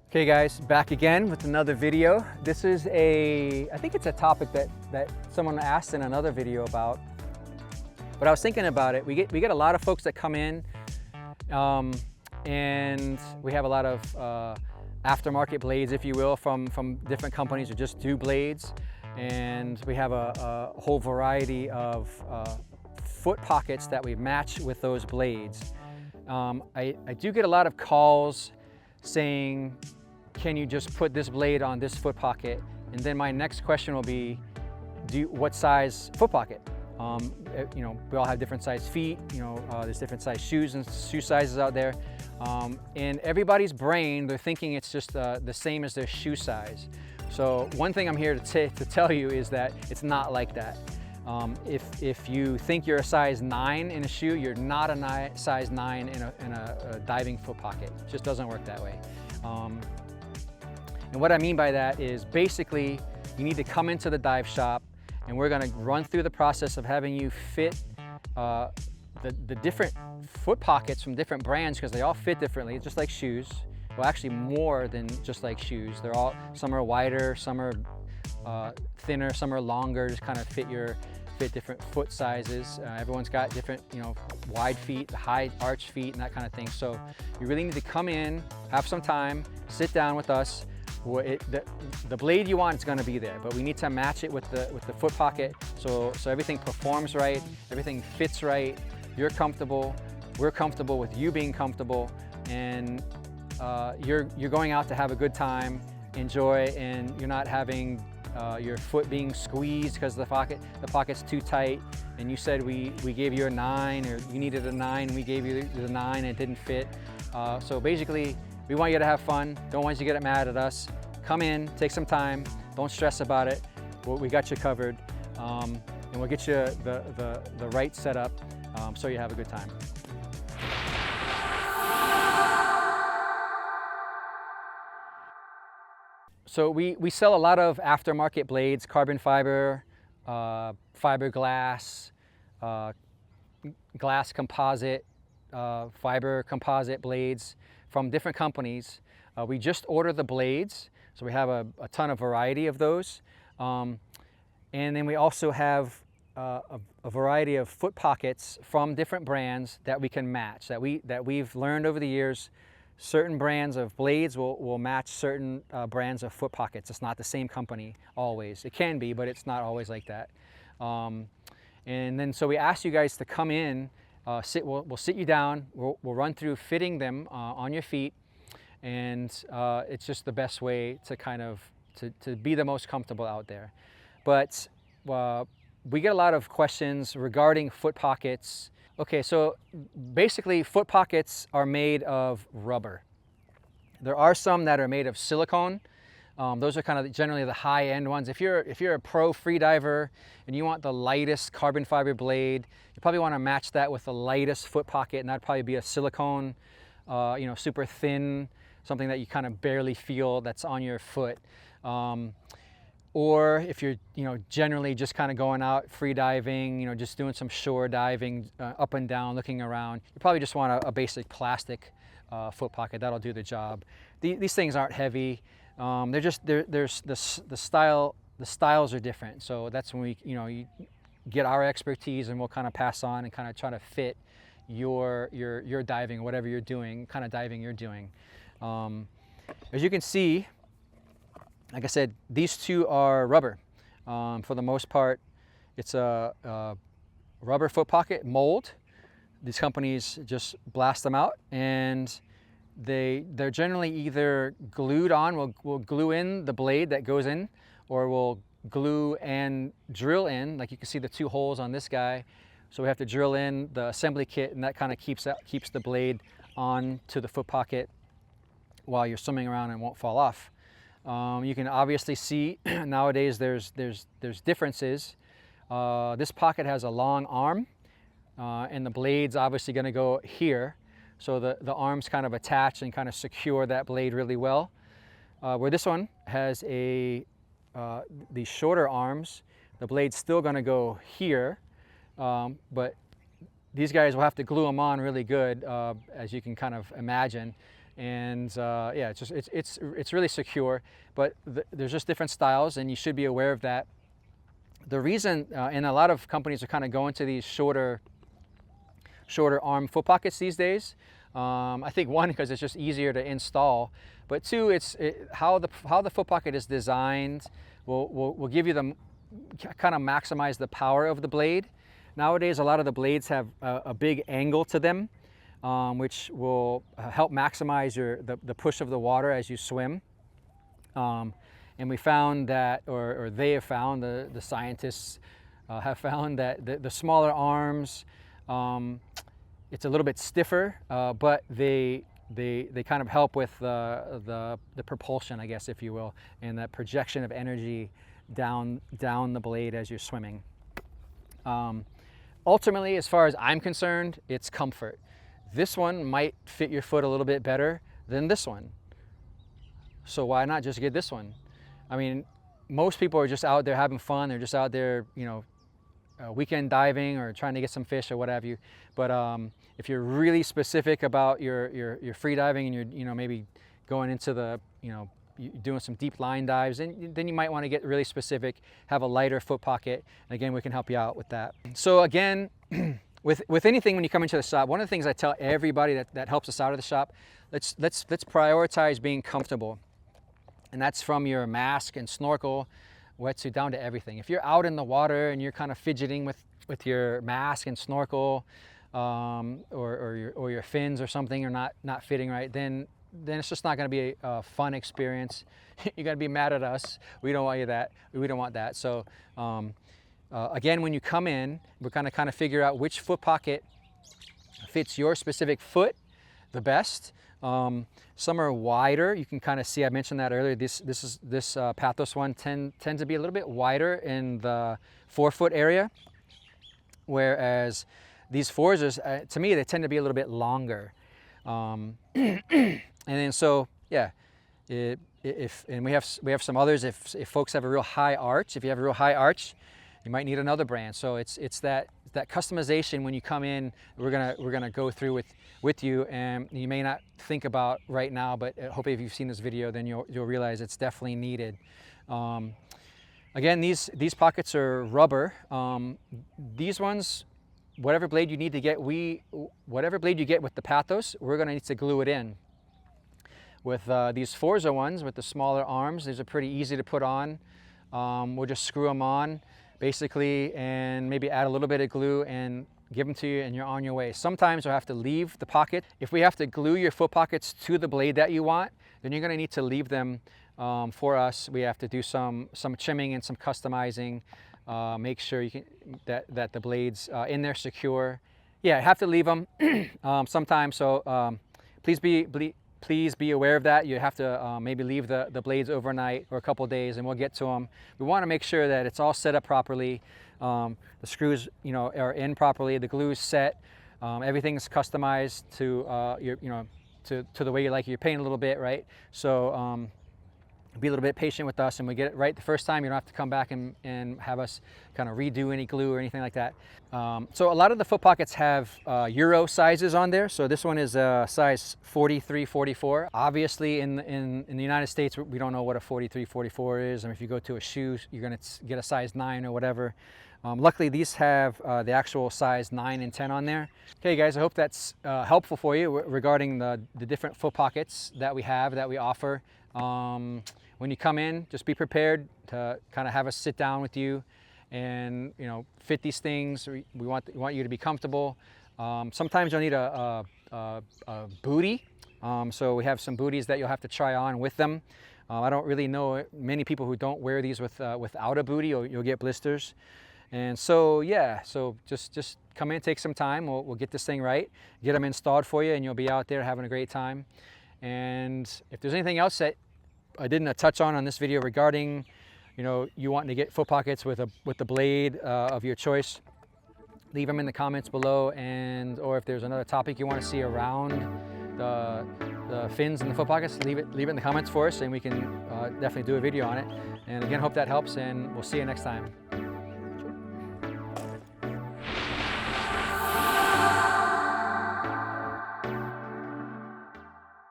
Okay guys, back again with another video. This is I think it's a topic that someone asked in another video about, but I was thinking about it. We get a lot of folks that come in and we have a lot of aftermarket blades, if you will, from different companies who just do blades. And we have a whole variety of foot pockets that we match with those blades. I do get a lot of calls saying, can you just put this blade on this foot pocket? And then my next question will be, what size foot pocket? You know, we all have different size feet, you know, there's different size shoes and shoe sizes out there. In everybody's brain, they're thinking it's just the same as their shoe size. So one thing I'm here to tell you is that it's not like that. If you think you're a size 9 in a shoe, you're not a size 9 in a diving foot pocket. It just doesn't work that way. And what I mean by that is basically you need to come into the dive shop and we're gonna run through the process of having you fit the different foot pockets from different brands, because they all fit differently, just like shoes. Well, actually more than just like shoes. Some are wider, some are thinner, some are longer, just kind of fit different foot sizes. Everyone's got different, you know, wide feet, high arch feet, and that kind of thing. So you really need to come in, have some time, sit down with us. The blade you want is going to be there, but we need to match it with the foot pocket so everything performs right, everything fits right. You're comfortable, we're comfortable with you being comfortable, and you're going out to have a good time, enjoy, and you're not having your foot being squeezed because the pocket's too tight, and you said we gave you a 9, or you needed a 9, we gave you the 9 and it didn't fit. So basically, we want you to have fun. Don't want you to get mad at us. Come in, take some time. Don't stress about it. We got you covered, and we'll get you the right setup so you have a good time. So we sell a lot of aftermarket blades, carbon fiber, fiberglass, glass composite, fiber composite blades from different companies. We just order the blades, so we have a ton of variety of those. And then we also have a variety of foot pockets from different brands that we can match, that we've learned over the years. Certain brands of blades will match certain brands of foot pockets. It's not the same company always. It can be, but it's not always like that. And then so we ask you guys to come in, we'll sit you down, we'll run through fitting them on your feet, and it's just the best way to kind of to be the most comfortable out there. But we get a lot of questions regarding foot pockets. Okay, so basically foot pockets are made of rubber. There are some that are made of silicone. Those are kind of generally the high-end ones. If you're a pro free diver and you want the lightest carbon fiber blade, you probably want to match that with the lightest foot pocket, and that'd probably be a silicone, you know, super thin, something that you kind of barely feel that's on your foot. Or if you're, you know, generally just kind of going out free diving, you know, just doing some shore diving, up and down, looking around, you probably just want a basic plastic foot pocket. That'll do the job. These things aren't heavy. There's the styles are different. So that's when you get our expertise, and we'll kind of pass on and kind of try to fit your diving, whatever you're doing, kind of diving you're doing. As you can see, like I said, these two are rubber. For the most part, it's a rubber foot pocket mold. These companies just blast them out, and they're generally either glued on. We'll glue in the blade that goes in, or we'll glue and drill in. Like you can see the 2 holes on this guy. So we have to drill in the assembly kit, and that kind of keeps the blade on to the foot pocket while you're swimming around and won't fall off. You can obviously see nowadays there's differences. This pocket has a long arm, and the blade's obviously going to go here, so the arms kind of attach and kind of secure that blade really well. Where this one has these shorter arms, the blade's still going to go here, but these guys will have to glue them on really good, as you can kind of imagine. And yeah, it's really secure. But there's just different styles, and you should be aware of that. The reason, and a lot of companies are kind of going to these shorter arm foot pockets these days. I think one, because it's just easier to install, but two, how the foot pocket is designed will give you kind of maximize the power of the blade. Nowadays, a lot of the blades have a big angle to them, which will help maximize the push of the water as you swim. And we found that, or they have found, the scientists have found that the smaller arms, it's a little bit stiffer, but they kind of help with the propulsion, I guess, if you will, and that projection of energy down the blade as you're swimming. Ultimately, as far as I'm concerned, it's comfort. This one might fit your foot a little bit better than this one. So why not just get this one? I mean, most people are just out there having fun. They're just out there, you know, weekend diving or trying to get some fish or what have you. But if you're really specific about your free diving and you're maybe going into the, doing some deep line dives, then you might want to get really specific, have a lighter foot pocket. And again, we can help you out with that. So again, with anything, when you come into the shop, one of the things I tell everybody that helps us out of the shop, let's prioritize being comfortable. And that's from your mask and snorkel, wetsuit, down to everything. If you're out in the water and you're kind of fidgeting with your mask and snorkel, or your fins or something are not fitting right, then it's just not going to be a fun experience. You're going to be mad at us. We don't want that. We don't want that. So again, when you come in, we're going to kind of figure out which foot pocket fits your specific foot the best. Some are wider. You can kind of see, I mentioned that earlier, this Pathos one tends to be a little bit wider in the forefoot area, whereas these Forzas, to me, they tend to be a little bit longer. And then so, yeah, and we have some others. If folks have a real high arch, if you have a real high arch, you might need another brand. So it's that customization when you come in. We're gonna go through with you, and you may not think about right now, but hopefully if you've seen this video, then you'll realize it's definitely needed. Again, these pockets are rubber. These ones, whatever blade you need to get, whatever blade you get with the Pathos, we're gonna need to glue it in. With these Forza ones with the smaller arms, these are pretty easy to put on. We'll just screw them on basically and maybe add a little bit of glue and give them to you, and you're on your way. Sometimes you'll have to leave the pocket. If we have to glue your foot pockets to the blade that you want, then you're gonna need to leave them for us. We have to do some trimming and some customizing. Make sure that the blades in there secure. Yeah, have to leave them sometimes. So please be aware of that. You have to maybe leave the blades overnight or a couple days, and we'll get to them. We want to make sure that it's all set up properly. The screws, are in properly. The glue is set. Everything's customized to to the way you like it. You're paying a little bit, right? So be a little bit patient with us, and we get it right the first time. You don't have to come back and have us kind of redo any glue or anything like that. So a lot of the foot pockets have Euro sizes on there. So this one is a size 43-44. Obviously in the United States, we don't know what a 43-44 is. I mean, if you go to a shoe, you're gonna get a size 9 or whatever. Luckily, these have the actual size 9 and 10 on there. Okay, guys, I hope that's helpful for you regarding the different foot pockets that we offer. When you come in, just be prepared to kind of have us sit down with you and fit these things. We want you to be comfortable. Sometimes you'll need a bootie. So we have some booties that you'll have to try on with them. I don't really know many people who don't wear these without a bootie. You'll get blisters. And so yeah, so just come in, take some time. We'll get this thing right, get them installed for you, and you'll be out there having a great time. And if there's anything else that I didn't touch on this video regarding, you wanting to get foot pockets with the blade of your choice, leave them in the comments below. Or if there's another topic you want to see around the fins and the foot pockets, leave it in the comments for us, and we can definitely do a video on it. And again, hope that helps, and we'll see you next time.